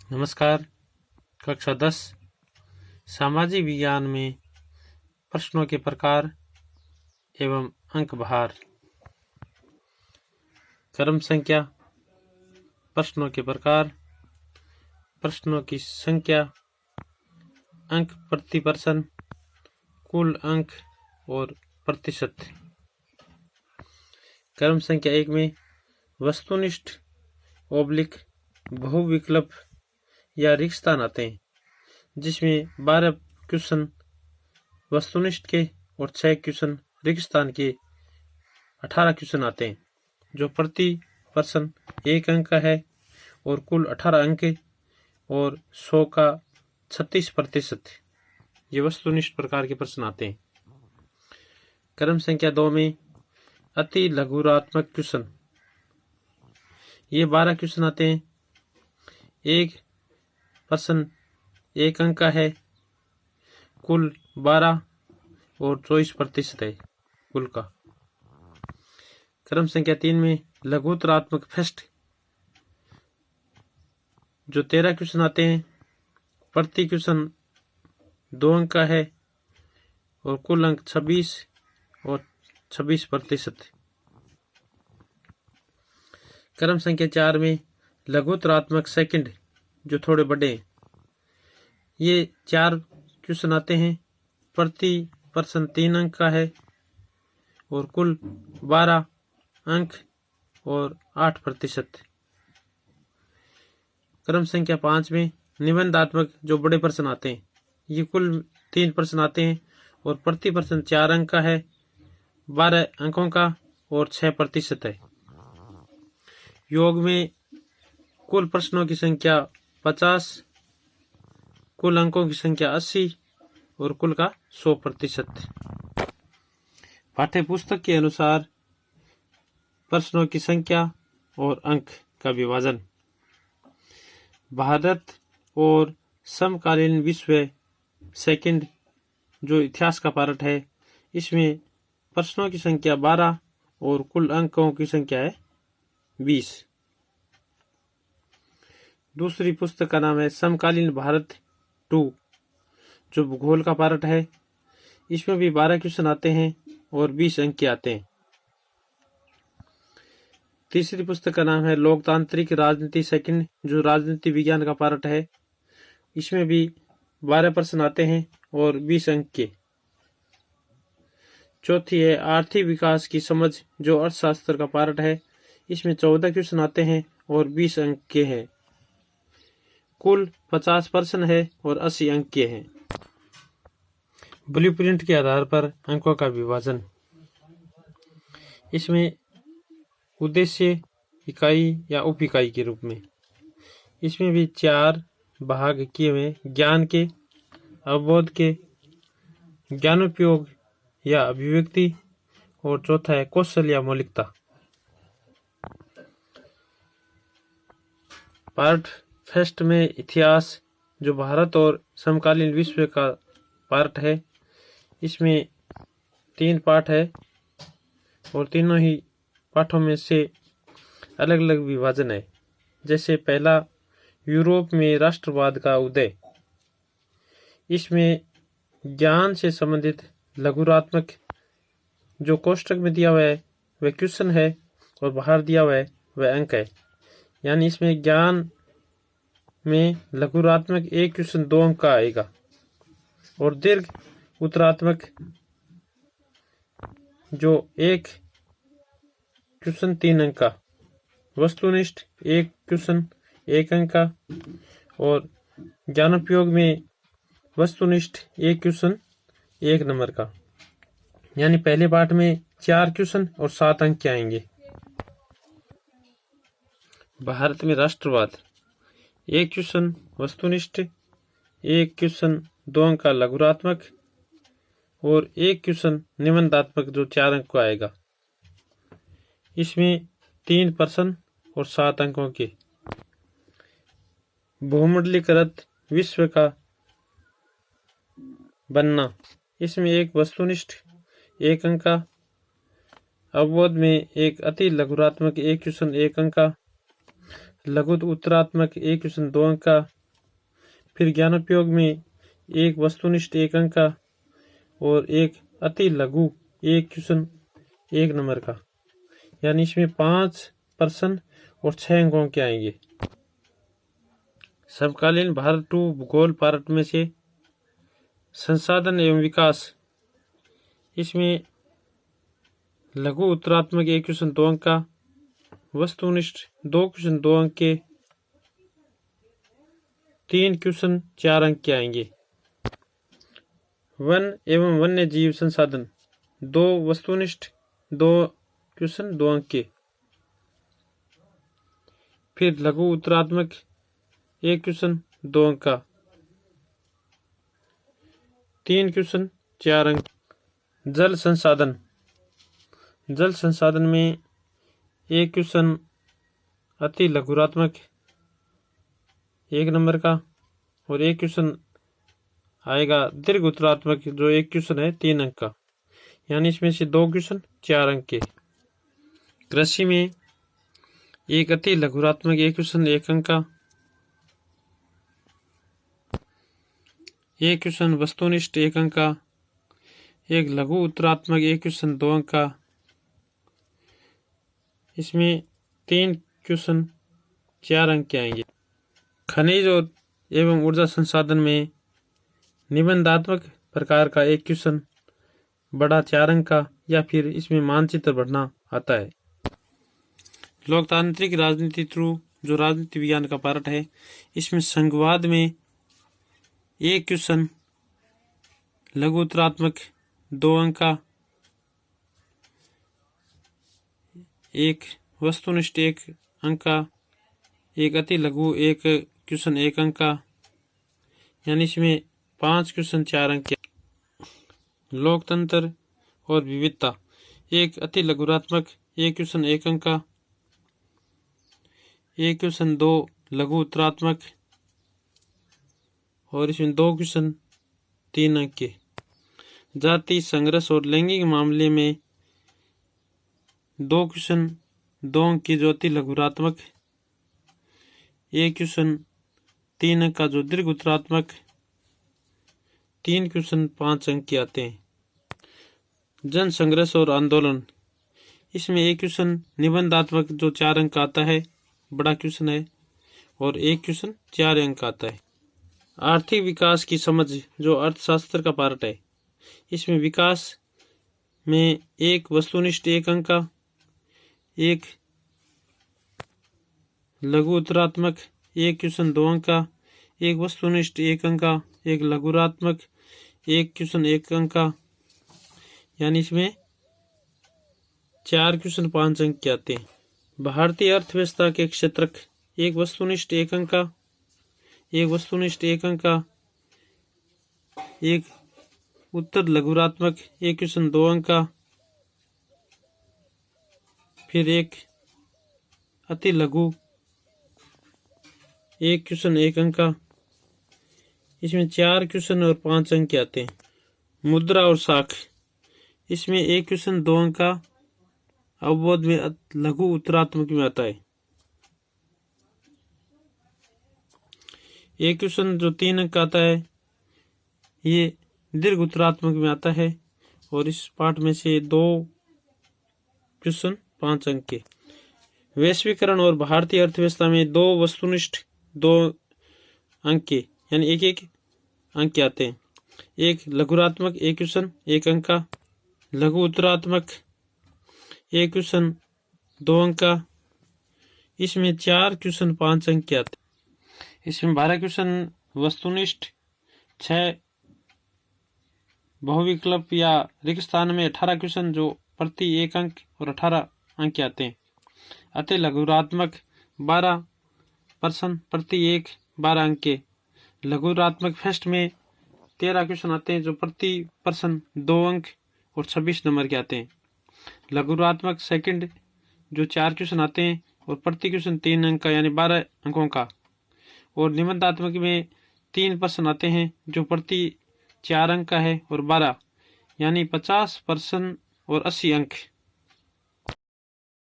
नमस्कार। कक्षा 10 सामाजिक विज्ञान में प्रश्नों के प्रकार एवं अंक भार। क्रम संख्या, प्रश्नों के प्रकार, प्रश्नों की संख्या, अंक प्रति प्रश्न, कुल अंक और प्रतिशत। क्रम संख्या 1 में वस्तुनिष्ठ ओब्लिक बहुविकल्प या रिक्त स्थान आते हैं, जिसमें 12 क्वेश्चन वस्तुनिष्ठ के और 6 क्वेश्चन रिक्त स्थान के 18 क्वेश्चन आते हैं, जो प्रति प्रश्न 1 अंक का है और कुल 18 अंक और 100 का 36% ये वस्तुनिष्ठ प्रकार के प्रश्न आते हैं। क्रम संख्या 2 में अति लघुरात्मक क्वेश्चन, ये 12 क्वेश्चन आते हैं। एक प्रश्न 1 अंक का है, कुल 12 और 24% है कुल का। क्रम संख्या 3 में लघुतरात्मक फस्ट, जो 13 क्वेश्चन आते हैं, प्रति क्वेश्चन 2 अंक का है और कुल अंक 26 और 26%। क्रम संख्या 4 में लघुतरात्मक सेकंड, जो थोड़े बड़े हैं, ये 4 क्वेश्चन आते हैं, प्रति प्रश्न 3 अंक का है और कुल 12 अंक और 8%। क्रम संख्या 5 में निबंधात्मक, जो बड़े प्रश्न आते हैं, ये कुल 3 प्रश्न आते हैं और प्रति प्रश्न 4 अंक का है, 12 अंकों का और 6% है। योग में कुल प्रश्नों की संख्या 50, कुल अंकों की संख्या 80 और कुल का 100%। पाठ्य पुस्तक के अनुसार प्रश्नों की संख्या और अंक का विभाजन। भारत और समकालीन विश्व सेकंड, जो इतिहास का पार्ट है, इसमें प्रश्नों की संख्या 12 और कुल अंकों की संख्या है 20। दूसरी पुस्तक का नाम है समकालीन भारत 2, जो भूगोल का पार्ट है, इसमें भी 12 क्वेश्चन आते हैं और 20 अंक के आते हैं। तीसरी पुस्तक का नाम है लोकतांत्रिक राजनीति सेकंड, जो राजनीति विज्ञान का पार्ट है, इसमें भी 12 प्रश्न आते हैं और 20 अंक के। चौथी है आर्थिक विकास की समझ, जो अर्थशास्त्र का पार्ट है, इसमें 14 क्वेश्चन आते हैं और 20 अंक के हैं। कुल 50 प्रश्न है और 80 अंक के हैं। ब्लूप्रिंट के आधार पर अंकों का विभाजन। इसमें उद्देश्य, इकाई या उप इकाई के रूप में, इसमें भी 4 भाग किए हुए, ज्ञान के, अवबोध के, ज्ञानोपयोग या अभिव्यक्ति, और चौथा है कौशल या मौलिकता। पार्ट फर्स्ट में इतिहास, जो भारत और समकालीन विश्व का पार्ट है, इसमें 3 पाठ है और तीनों ही पाठों में से अलग अलग विभाजन है। जैसे पहला, यूरोप में राष्ट्रवाद का उदय, इसमें ज्ञान से संबंधित लघुरात्मक, जो कोष्टक में दिया हुआ है वह क्वेश्चन है और बाहर दिया हुआ है वह अंक है। यानी इसमें ज्ञान में लघुरात्मक 1 क्वेश्चन 2 अंक का आएगा और दीर्घ उत्तरात्मक, जो 1 क्वेश्चन 3 अंक का, वस्तुनिष्ठ 1 क्वेश्चन 1 अंक का, और ज्ञानोपयोग में वस्तुनिष्ठ 1 क्वेश्चन 1 नंबर का। यानी पहले पाठ में 4 क्वेश्चन और 7 अंक के आएंगे। भारत में राष्ट्रवाद, 1 क्वेश्चन वस्तुनिष्ठ, 1 क्वेश्चन 2 अंक का लघुरात्मक और 1 क्वेश्चन निबंधात्मक, जो 4 अंक को आएगा। इसमें 3 प्रश्न और 7 अंकों के। भूमंडलीकृत विश्व का बनना, इसमें 1 वस्तुनिष्ठ 1 अंक का, अवबोध में 1 अति लघुरात्मक 1 क्वेश्चन 1 अंक का, लघु उत्तरात्मक 1 क्वेश्चन 2 अंक का। फिर ज्ञानोपयोग में एक वस्तुनिष्ठ 1 अंक का और एक अति लघु 1 क्वेश्चन 1 नंबर का। यानी इसमें 5 प्रश्न और 6 अंकों के आएंगे। समकालीन भारत टू भूगोल पार्ट में से संसाधन एवं विकास, इसमें लघु उत्तरात्मक 1 क्वेश्चन 2 अंक का, वस्तुनिष्ठ 2 क्वेश्चन 2 अंक के, 3 क्वेश्चन 4 अंक के आएंगे। वन एवं वन्य जीव संसाधन 2 वस्तुनिष्ठ 2 क्वेश्चन 2 अंक के। फिर लघु उत्तरात्मक 1 क्वेश्चन 2 अंक का, 3 क्वेश्चन 4 अंक। जल संसाधन, जल संसाधन में 1 क्वेश्चन अति लघुरात्मक 1 नंबर का और 1 क्वेश्चन आएगा दीर्घ उत्तरात्मक जो 1 क्वेश्चन है 3 अंक का। यानी इसमें से 2 क्वेश्चन 4 अंक के। कृषि में एक अति लघुरात्मक 1 क्वेश्चन 1 अंक का, 1 क्वेश्चन वस्तुनिष्ठ 1 अंक का, एक लघु उत्तरात्मक 1 क्वेश्चन 2 अंक का। इसमें 3 क्वेश्चन 4 अंक के आएंगे। खनिज और एवं ऊर्जा संसाधन में निबंधात्मक प्रकार का 1 क्वेश्चन बड़ा 4 अंक का, या फिर इसमें मानचित्र बढ़ना आता है। लोकतांत्रिक राजनीति थ्रू जो राजनीति विज्ञान का पार्ट है, इसमें संघवाद में 1 क्वेश्चन लघु उत्तरात्मक 2 अंक का, एक वस्तुनिष्ठ 1 अंक का, एक अति लघु 1 क्वेश्चन 1 अंक का। यानी इसमें 5 क्वेश्चन 4 अंक के। लोकतंत्र और विविधता, एक अति लघुरात्मक 1 क्वेश्चन 1 अंक का, 1 क्वेश्चन 2 लघु उत्तरात्मक और इसमें 2 क्वेश्चन 3 अंक के। जाति संघर्ष और लैंगिक मामले में 2 क्वेश्चन 2 अंक की जो अति लघुरात्मक, 1 क्वेश्चन 3 अंक का जो दीर्घ उत्तरात्मक, 3 क्वेश्चन 5 अंक के आते हैं। जन संघर्ष और आंदोलन, इसमें 1 क्वेश्चन निबंधात्मक जो 4 अंक आता है, बड़ा क्वेश्चन है, और 1 क्वेश्चन 4 अंक आता है। आर्थिक विकास की समझ जो अर्थशास्त्र का पार्ट है, इसमें विकास में 1 वस्तुनिष्ठ 1 अंक का, 1 लघु उत्तरात्मक 1 क्वेश्चन 2 अंक का, 1 वस्तुनिष्ठ 1 अंक का, 1 लघुरात्मक 1 क्वेश्चन 1 अंक का। यानी इसमें 4 क्वेश्चन 5 अंक के आते हैं। भारतीय अर्थव्यवस्था के क्षेत्रक 1 वस्तुनिष्ठ 1 अंक का, 1 वस्तुनिष्ठ 1 अंक का, 1 उत्तर लघुरात्मक 1 क्वेश्चन 2 अंक का, फिर 1 अति लघु 1 क्वेश्चन 1 अंक का। इसमें 4 क्वेश्चन और 5 अंक के आते हैं। मुद्रा और साख, इसमें 1 क्वेश्चन 2 अंक का अवबोध में लघु उत्तरात्मक में आता है। 1 क्वेश्चन जो 3 अंक का आता है, ये दीर्घ उत्तरात्मक में आता है, और इस पाठ में से 2 क्वेश्चन 5 अंक के। वैश्वीकरण और भारतीय अर्थव्यवस्था में 2 वस्तुनिष्ठ 2 अंक के, यानी 1-1 अंक के आते हैं। 1 लघुरात्मक 1 क्वेश्चन 1 अंक का, लघु उत्तरात्मक 1 क्वेश्चन 2 अंक का। इसमें 4 क्वेश्चन 5 अंक के आते हैं। इसमें 12 क्वेश्चन वस्तुनिष्ठ, 6 बहुविकल्प या रिक्त स्थान में 18 क्वेश्चन जो प्रति 1 अंक और 18 अंक के आते हैं। अति लघुरात्मक 12 प्रश्न प्रति 1 12 अंक के। लघुरात्मक फर्स्ट में 13 क्वेश्चन आते हैं जो प्रति प्रश्न 2 अंक और 26 नंबर के आते हैं। लघुरात्मक सेकंड जो 4 क्वेश्चन आते हैं और प्रति क्वेश्चन 3 अंक का, यानी 12 अंकों का। और निबंधात्मक में 3 प्रश्न आते हैं जो प्रति 4 अंक का है और 12, यानी 50 प्रश्न और 80 अंक।